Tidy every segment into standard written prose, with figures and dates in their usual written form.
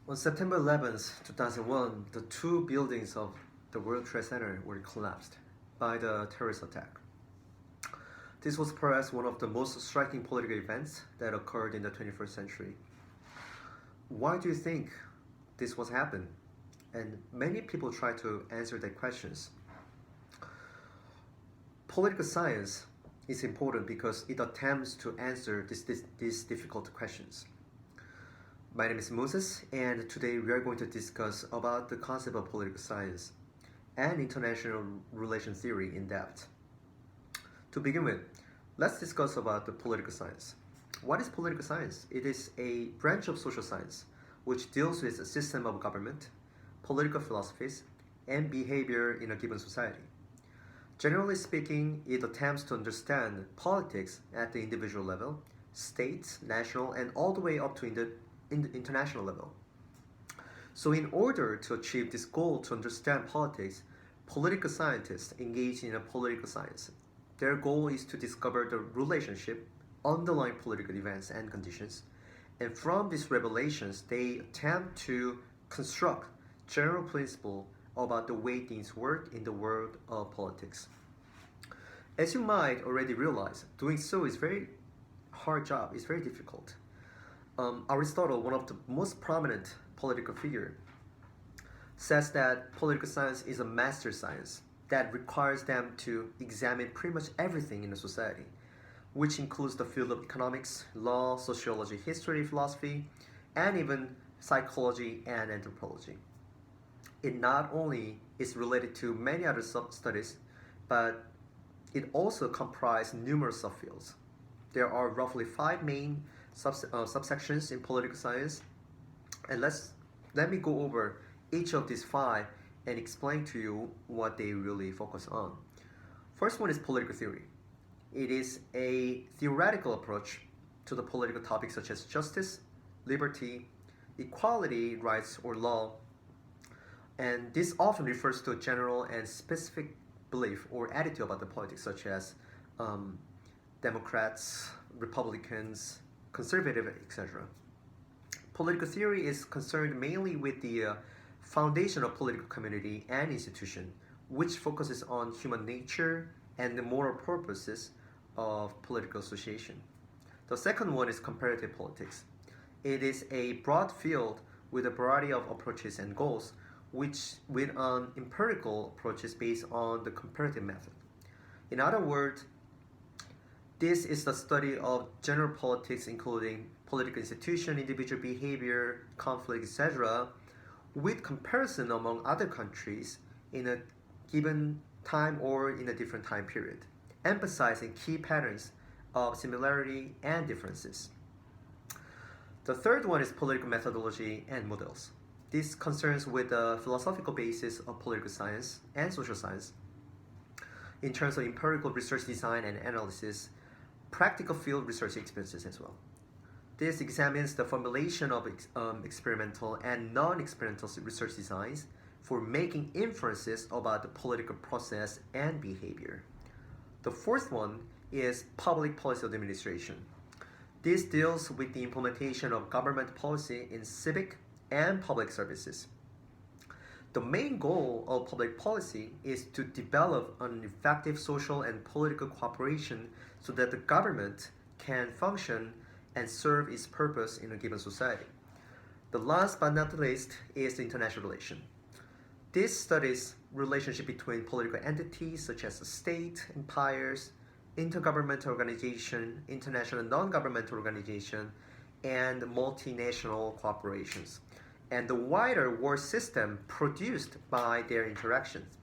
On September 11th, 2001, the two buildings of the World Trade Center were collapsed by the terrorist attack. This was perhaps one of the most striking political events that occurred in the 21st century. Why do you think this was happened? And many people try to answer that questions. Political science is important because it attempts to answer these difficult questions. My name is Moses, and today we are going to discuss about the concept of political science and international relations theory in depth. To begin with, let's discuss about the political science. What is political science? It is a branch of social science which deals with the system of government, political philosophies, and behavior in a given society. Generally speaking, it attempts to understand politics at the individual level, state, national, and all the way up to international level. So in order to achieve this goal to understand politics, political scientists engage in a political science. Their goal is to discover the relationship underlying political events and conditions, and from these revelations, they attempt to construct general principles about the way things work in the world of politics. As you might already realize, doing so is very hard job, it's very difficult. Aristotle, one of the most prominent political figure, says that political science is a master science that requires them to examine pretty much everything in a society, which includes the field of economics, law, sociology, history, philosophy, and even psychology and anthropology. It not only is related to many other studies, but it also comprises numerous subfields. There are roughly five main subsections in political science, and let me go over each of these five and explain to you what they really focus on. First one is political theory. It is a theoretical approach to the political topics such as justice, liberty, equality, rights, or law, and this often refers to a general and specific belief or attitude about the politics, such as Democrats, Republicans, conservative, etc. Political theory is concerned mainly with the foundation of political community and institution, which focuses on human nature and the moral purposes of political association. The second one is comparative politics. It is a broad field with a variety of approaches and goals, which with an empirical approach is based on the comparative method. In other words, this is the study of general politics, including political institution, individual behavior, conflict, etc., with comparison among other countries in a given time or in a different time period, emphasizing key patterns of similarity and differences. The third one is political methodology and models. This concerns with the philosophical basis of political science and social science in terms of empirical research design and analysis, practical field research experiences as well. This examines the formulation of experimental and non-experimental research designs for making inferences about the political process and behavior. The fourth one is public policy administration. This deals with the implementation of government policy in civic and public services. The main goal of public policy is to develop an effective social and political cooperation so that the government can function and serve its purpose in a given society. The last but not least is the international relation. This studies relationship between political entities such as the state, empires, intergovernmental organization, international non-governmental organization, and multinational corporations, and the wider world system produced by their interactions.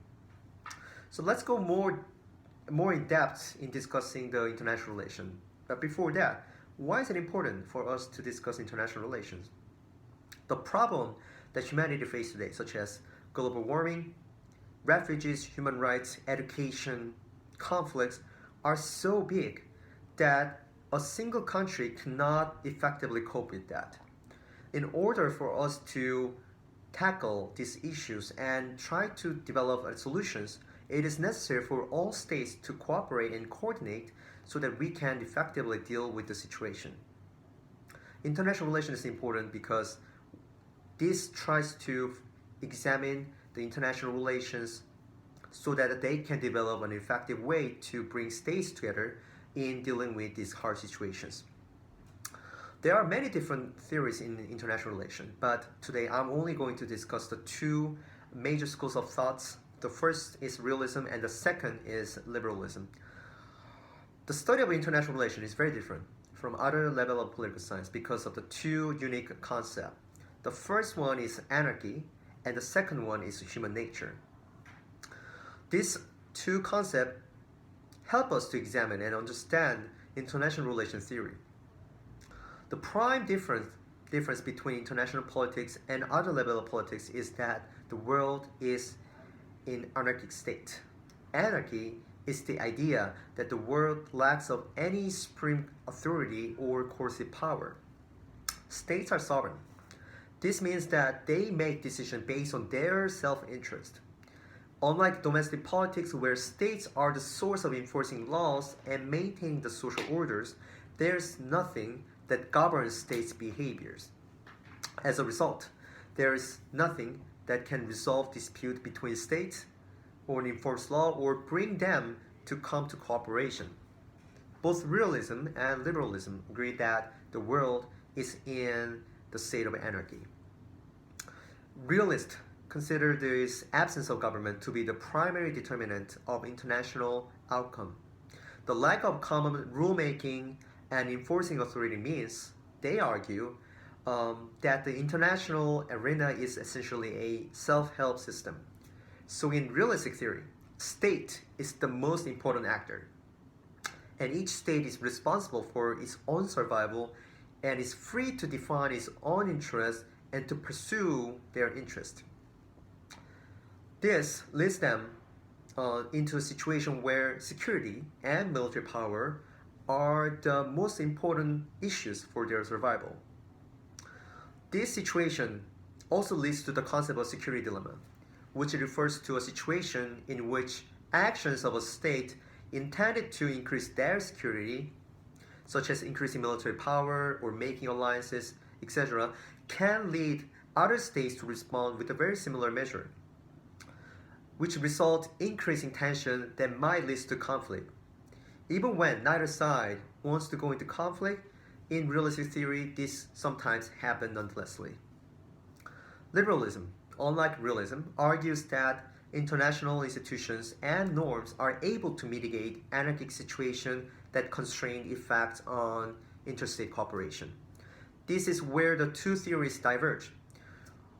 So let's go more in depth in discussing the international relation. But before that, why is it important for us to discuss international relations? The problem that humanity faces today, such as global warming, refugees, human rights, education, conflicts, are so big that a single country cannot effectively cope with that. In order for us to tackle these issues and try to develop solutions, it is necessary for all states to cooperate and coordinate so that we can effectively deal with the situation. International relations is important because This tries to examine the international relations so that they can develop an effective way to bring states together in dealing with these hard situations. There are many different theories in international relations, but today I'm only going to discuss the two major schools of thoughts. The first is realism and the second is liberalism. The study of international relations is very different from other level of political science because of the two unique concepts. The first one is anarchy and the second one is human nature. These two concepts help us to examine and understand international relations theory. The prime difference between international politics and other level of politics is that the world is in anarchic state. Anarchy is the idea that the world lacks of any supreme authority or coercive power. States are sovereign. This means that they make decisions based on their self-interest. Unlike domestic politics where states are the source of enforcing laws and maintaining the social orders, there's nothing that governs states' behaviors. As a result, there is nothing that can resolve dispute between states or enforce law or bring them to come to cooperation. Both realism and liberalism agree that the world is in the state of anarchy. Realists consider this absence of government to be the primary determinant of international outcome. The lack of common rulemaking and enforcing authority means, they argue, that the international arena is essentially a self-help system. So in realistic theory, state is the most important actor. And each state is responsible for its own survival and is free to define its own interests and to pursue their interest. This leads them into a situation where security and military power are the most important issues for their survival. This situation also leads to the concept of security dilemma, which refers to a situation in which actions of a state intended to increase their security, such as increasing military power or making alliances, etc., can lead other states to respond with a very similar measure, which result in increasing tension that might lead to conflict. Even when neither side wants to go into conflict, in realistic theory, this sometimes happens nonethelessly. Liberalism, unlike realism, argues that international institutions and norms are able to mitigate anarchic situations that constrain effects on interstate cooperation. This is where the two theories diverge.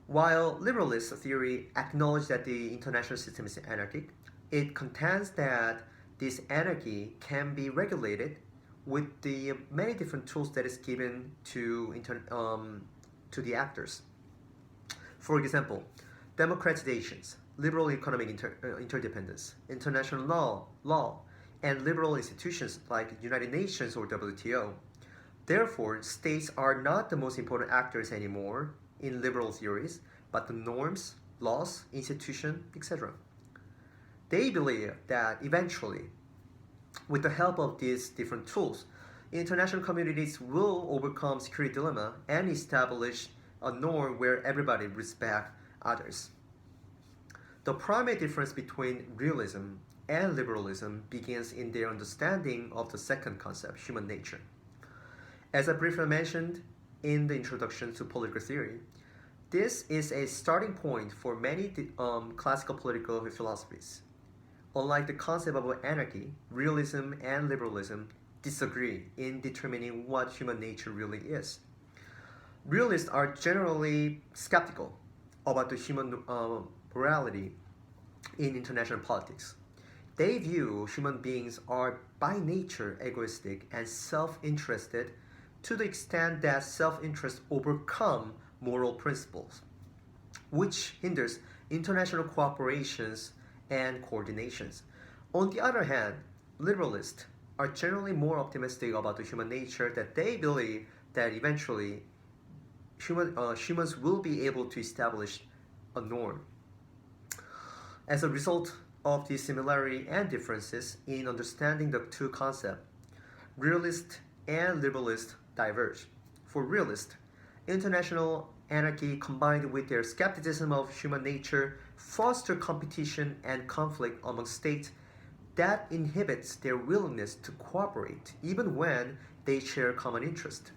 While liberalist theory acknowledges that the international system is anarchic, it contends that this anarchy can be regulated with the many different tools that is given to the actors. For example, democratizations, liberal economic interdependence, international law, and liberal institutions like United Nations or WTO. Therefore, states are not the most important actors anymore in liberal theories, but the norms, laws, institutions, etc. They believe that eventually, with the help of these different tools, international communities will overcome security dilemma and establish a norm where everybody respects others. The primary difference between realism and liberalism begins in their understanding of the second concept, human nature. As I briefly mentioned in the introduction to political theory, this is a starting point for many classical political philosophies. Unlike the concept of anarchy, realism and liberalism disagree in determining what human nature really is. Realists are generally skeptical about the human morality in international politics. They view human beings are by nature egoistic and self-interested to the extent that self-interest overcome moral principles, which hinders international cooperations and coordinations. On the other hand, liberalists are generally more optimistic about the human nature, that they believe that eventually humans will be able to establish a norm. As a result of the similarity and differences in understanding the two concepts, realist and liberalist diverge. For realist, international anarchy combined with their skepticism of human nature foster competition and conflict among states that inhibits their willingness to cooperate even when they share common interest.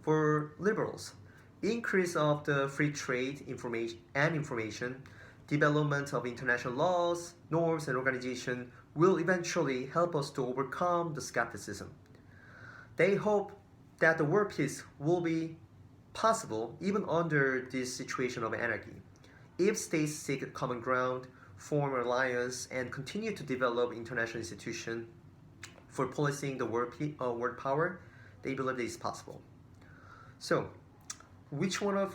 For liberals, increase of the free trade information, development of international laws, norms, and organization will eventually help us to overcome the skepticism. They hope that the world peace will be possible even under this situation of anarchy. If states seek common ground, form alliance, and continue to develop international institutions for policing the world power, they believe it is possible. So, which one of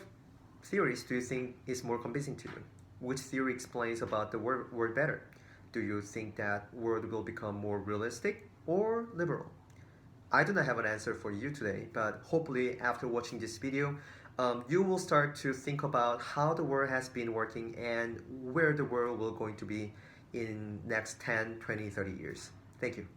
theories do you think is more convincing to you? Which theory explains about the world better? Do you think that world will become more realistic or liberal? I do not have an answer for you today, but hopefully after watching this video, you will start to think about how the world has been working and where the world will going to be in next 10, 20, 30 years. Thank you.